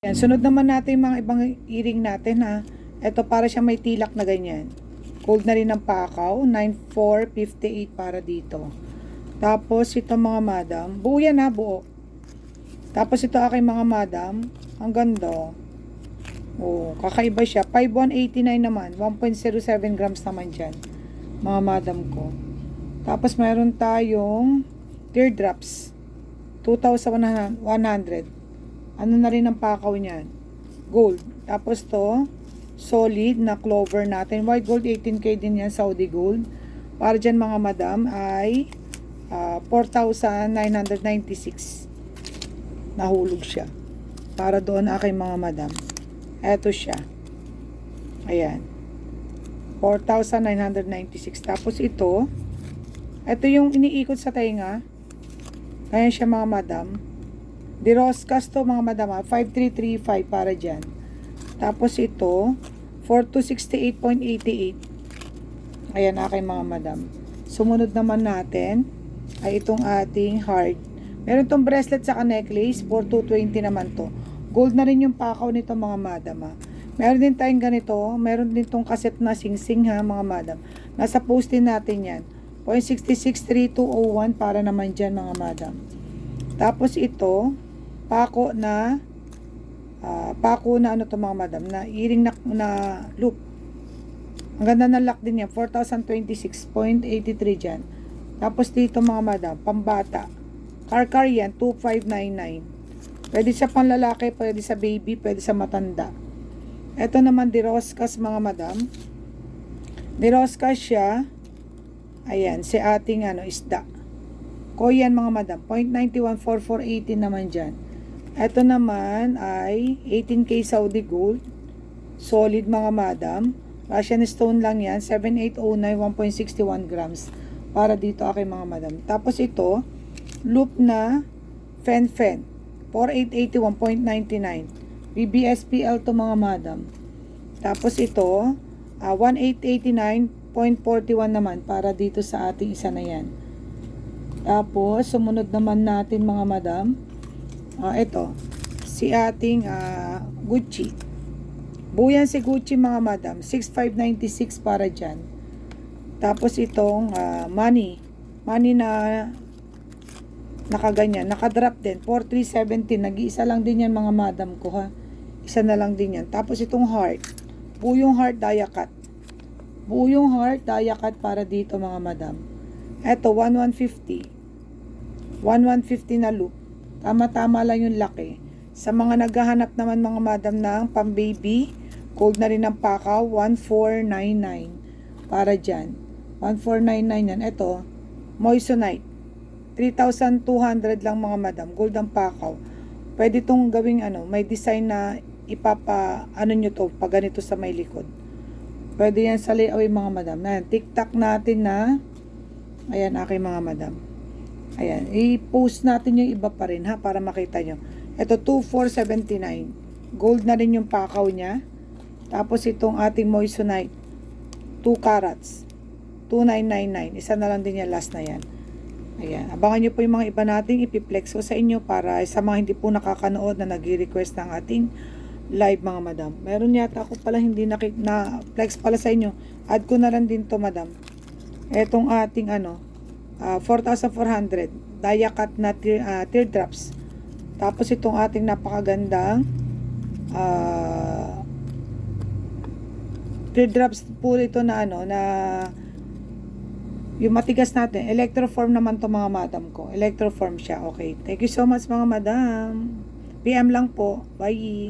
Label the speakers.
Speaker 1: Yan, sunod naman natin yung mga ibang earring natin ha. Ito para siya may tilak na ganyan. Gold na rin ng pakaw. 9,458 para dito. Tapos ito mga madam. Buo yan ha, buo. Tapos ito aking mga madam. Ang ganda. Oh, kakaiba siya. 5,189 naman. 1.07 grams naman dyan. Mga madam ko. Tapos mayroon tayong teardrops. 2,100. Ano na rin ang pakaw niyan? Gold. Tapos to, solid na clover natin. White gold, 18K din yan. Saudi gold. Para dyan mga madam ay 4,996. Nahulog siya. Para doon aking mga madam. Eto siya. Ayan. 4,996. Tapos ito yung iniikot sa tainga. Ayan siya mga madam. Di Roscas to mga madam, 5335 para dyan. Tapos ito, 4268.88. Ayan aking mga madam. Sumunod naman natin ay itong ating heart. Meron tong bracelet sa necklace, 4220 naman to. Gold na rin yung pakaw nito mga madam ha. Meron din tayong ganito, meron din tong kaset na sing-sing ha mga madam. Nasa post din natin yan. 0.663201 para naman dyan mga madam. Tapos ito, pako na ano to mga madam, na earring na loop. Ang ganda ng lock din yan, 4,026.83 dyan. Tapos dito mga madam, pambata. Car yan, 2,599. Pwede sa panlalaki, pwede sa baby, pwede sa matanda. Ito naman di Roscas mga madam. Di Roscas siya. Ayan, si ating isda. Koyan mga madam, 0.914418 naman dyan. Ito naman ay 18K Saudi gold. Solid mga madam. Russian stone lang yan, 7809, 1.61 grams. Para dito aking mga madam. Tapos ito, loop na Fen, 4881.99. BBSPL to mga madam. Tapos ito, 1889.41 naman para dito sa ating isa na yan. Tapos, sumunod naman natin mga madam. Ito, si ating Gucci. Buyan si Gucci mga madam. 6,596 para dyan. Tapos itong money. Money na nakaganyan. Nakadrop din. 4,317. Nag-iisa lang din yan mga madam ko ha. Isa na lang din yan. Tapos itong heart. Buo yung heart, dia cut. Buo yung heart, dia cut para dito mga madam. Eto, 1,150. 1,150 na loop. Tama-tama lang yung laki. Sa mga naghahanap naman mga madam ng pang-baby, gold na rin ang pakaw, 1,499. Para dyan. 1,499 yan. Eto, moissanite. 3,200 lang mga madam. Gold ang pakaw. Pwede itong gawing may design na nyo to, pag ganito sa may likod. Pwede yan sa layaway mga madam. Ayan, tiktak natin na. Ayan, aking mga madam. Ayan, i-post natin yung iba pa rin ha, para makita nyo. Ito, 2,479. Gold na rin yung pakaw niya. Tapos itong ating moissanite, 2 carats. 2,999. Isa na lang din yan, last na yan. Ayan, abangan nyo po yung mga iba nating ipiplex ko sa inyo para sa mga hindi po nakakanood na nag-request ng ating live mga madam. Meron yata ako pala hindi na-flex pala sa inyo. Add ko na lang din to madam. Etong ating 4,400 dia cut na teardrops. Tapos itong ating napakagandang teardrops po ito na na yung matigas natin. Electroform naman to mga madam ko. Electroform siya. Okay. Thank you so much mga madam. PM lang po. Bye.